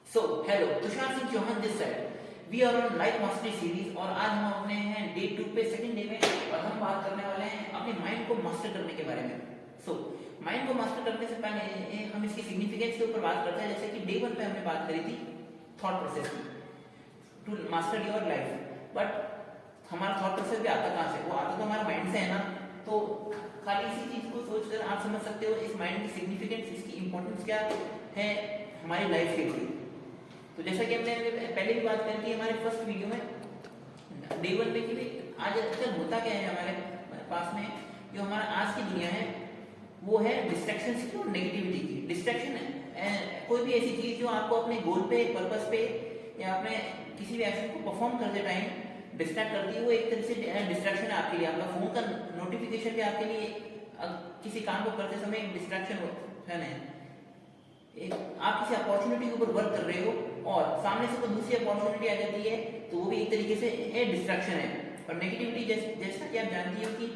So hello, Tushar Singh Chauhan this side. We are on life mastery series और आज हम अपने हैं डे 2 पे, सेकंड डे में। और हम बात करने वाले हैं अपने माइंड को मास्टर करने के बारे में। माइंड को मास्टर करने से पहले हम इसकी सिग्निफिकेंस के ऊपर बात करते हैं। जैसे कि डे 1 पे हमने बात करी थी थॉट प्रोसेस की, to master your life. But हमारा थॉट प्रोसेस भी आता कहाँ से? वो आता तो हमारे माइंड से है ना। तो खाली इसी चीज को सोचकर आप समझ सकते हो इस माइंड की सिग्निफिकेंस, इसकी इंपॉर्टेंस क्या है हमारी लाइफ के लिए। तो जैसा कि हमने पहले भी बात करी थी हमारे फर्स्ट वीडियो में डे 1 पे कि आज आजकल होता क्या है हमारे पास में, जो हमारा आज की दुनिया है वो है डिस्ट्रैक्शन की और नेगेटिविटी की। डिस्ट्रैक्शन कोई भी ऐसी चीज जो आपको अपने गोल पे, पर्पस पे या अपने किसी भी एक्शन को परफॉर्म करते टाइम डिस्ट्रैक्ट करती है, वो एक तरह से डिस्ट्रैक्शन है आपके लिए। आपका फोन का नोटिफिकेशन भी आपके लिए किसी काम को करते समय एक डिस्ट्रैक्शन है। आप किसी अपॉर्चुनिटी के ऊपर वर्क कर रहे हो और सामने से कोई दूसरी अपॉर्चुनिटी आ जाती है तो वो भी एक तरीके से डिस्ट्रैक्शन है। और नेगेटिविटी जैसा कि आप जानती हो कि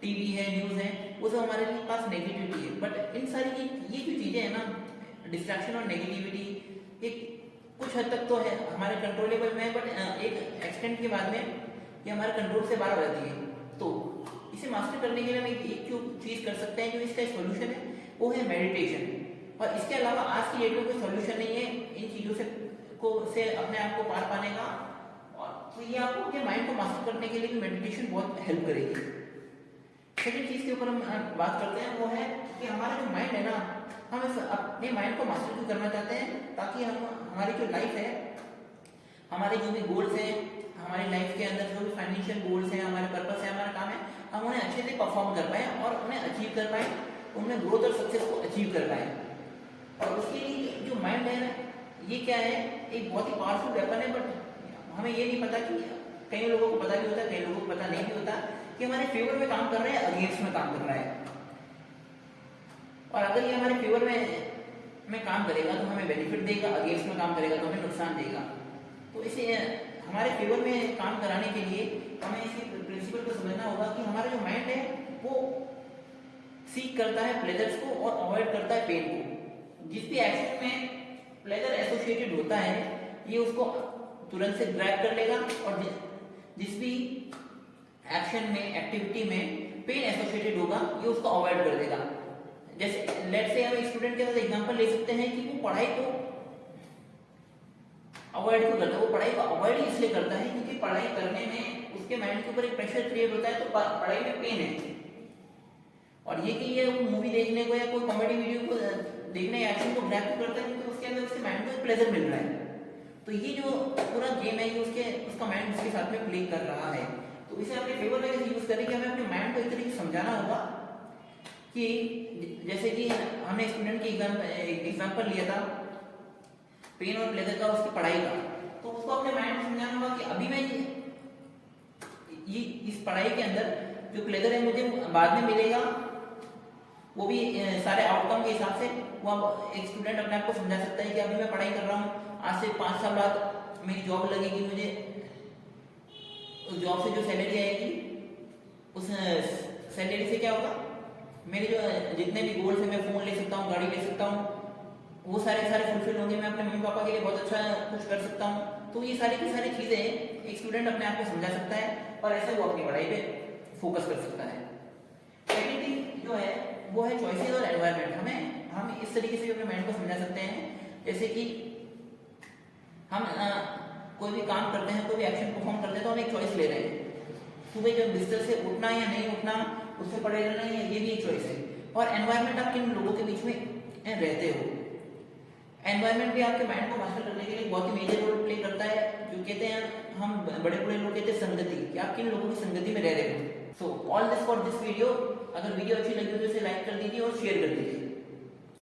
टीवी है, न्यूज़ है, वो सब हमारे लिए पास नेगेटिविटी है। बट इन सारी ये जो चीज़ें हैं ना, डिस्ट्रैक्शन और नेगेटिविटी, एक कुछ हद तक तो है हमारे कंट्रोलेबल में, बट एक एक्सटेंट के बाद में ये हमारे कंट्रोल से बाहर हो जाती है। तो इसे मास्टर करने के लिए हम एक जो चीज़ कर सकते हैं, जो इसका सोल्यूशन है वो है मेडिटेशन। और इसके अलावा आज की डेट में कोई सोल्यूशन नहीं है इन चीज़ों से अपने आप को पार पाने का। और तो ये आपको अपने माइंड को मास्टर करने के लिए भी मेडिटेशन बहुत हेल्प करेगी। सेकंड चीज़ के ऊपर हम बात करते हैं वो है कि हमारा जो माइंड है ना, हम अपने माइंड को मास्टर क्यों करना चाहते हैं? ताकि हम हमारी जो लाइफ है, हमारे जो भी गोल्स हैं हमारी लाइफ के अंदर, जो भी फाइनेंशियल गोल्स हैं, हमारे पर्पस है, हमारा काम है, हम उन्हें अच्छे से परफॉर्म कर पाए और उन्हें अचीव कर पाए, उनमें ग्रोथ और सक्सेस को अचीव कर पाए। और उसके लिए जो माइंड है ना, ये क्या है, एक बहुत ही पावरफुल वेपन है। बट हमें ये नहीं पता कि कई लोगों को पता भी होता है, कई लोगों को पता नहीं भी होता कि हमारे फेवर में काम कर रहा है, अगेंस्ट में काम कर रहा है। और अगर ये हमारे फेवर में काम करेगा तो हमें बेनिफिट देगा, अगेंस्ट में काम करेगा तो हमें नुकसान देगा। तो इसे हमारे फेवर में काम कराने के लिए हमें इसी प्रिंसिपल को समझना होगा कि हमारा जो माइंड है वो सीख करता है प्लेजर्स को और अवॉइड करता है पेन को। जिस भी एक्शन में प्लेजर एसोसिएटेड होता है ये उसको तुरंत से ग्रैब कर लेगा, और जिस भी एक्शन में, एक्टिविटी में पेन एसोसिएटेड होगा ये उसको अवॉइड कर देगा। जैसे लेट्स से हम स्टूडेंट के साथ एग्जांपल ले सकते हैं कि वो पढ़ाई को अवॉइड क्यों करता है। वो पढ़ाई को अवॉइड इसलिए करता है क्योंकि पढ़ाई करने में उसके माइंड के ऊपर एक प्रेशर क्रिएट होता है, तो पढ़ाई में पेन है। और ये कि ये मूवी देखने को या कोई कॉमेडी वीडियो को देखने या एक्शन को ग्रैब करता है क्योंकि उसके अंदर उसके माइंड को एक प्लेजर मिल रहा है। तो ये जो पूरा गेम है ये उसका माइंड उसके साथ में प्ले कर रहा है। तो इसे अपने फेवर में कैसे यूज करें कि हमें अपने माइंड को इस तरीके से समझाना होगा कि जैसे कि हमने स्टूडेंट की एग्जाम्पल लिया था पेन और प्लेजर का, उसकी पढ़ाई का। तो उसको अपने माइंड को समझाना होगा कि अभी मैं ये इस पढ़ाई के अंदर जो प्लेजर है मुझे बाद में मिलेगा, वो भी सारे आउटकम के हिसाब से। वो एक स्टूडेंट अपने आप को समझा सकता है कि अभी मैं पढ़ाई कर रहा हूँ, आज से 5 साल बाद मेरी जॉब लगेगी, मुझे उस जॉब से जो सैलरी आएगी उस सैलरी से क्या होगा, मेरे जो जितने भी गोल्स हैं, मैं फोन ले सकता हूँ, गाड़ी ले सकता हूँ, वो सारे फुलफिल होंगे, मैं अपने मम्मी पापा के लिए बहुत अच्छा कुछ कर सकता हूँ। तो ये सारी की सारी चीजें एक स्टूडेंट अपने आप को समझा सकता है और ऐसे वो अपनी पढ़ाई पे फोकस कर सकता है। सेकेंड थिंग जो है वो है चॉइसेस और एनवायरनमेंट। हम इस तरीके से अपने माइंड को समझा सकते हैं जैसे कि हम कोई भी काम करते हैं, कोई भी एक्शन परफॉर्म करते हैं तो हम एक चॉइस ले रहे हैं। सुबह जब बिस्तर से उठना या नहीं उठना, उससे पड़े रहना, ये भी एक चॉइस है। और एनवायरनमेंट आप किन लोगों के बीच में रहते हो, एनवायरनमेंट भी आपके माइंड को मास्टर करने के लिए बहुत ही मेजर रोल प्ले करता है। जो कहते हैं हम बड़े लोग कहते हैं संगति, कि आप किन लोगों की संगति में रह रहे हो। So all this for this video. अगर वीडियो अच्छी लगी तो इसे लाइक कर दीजिए और शेयर कर दीजिए।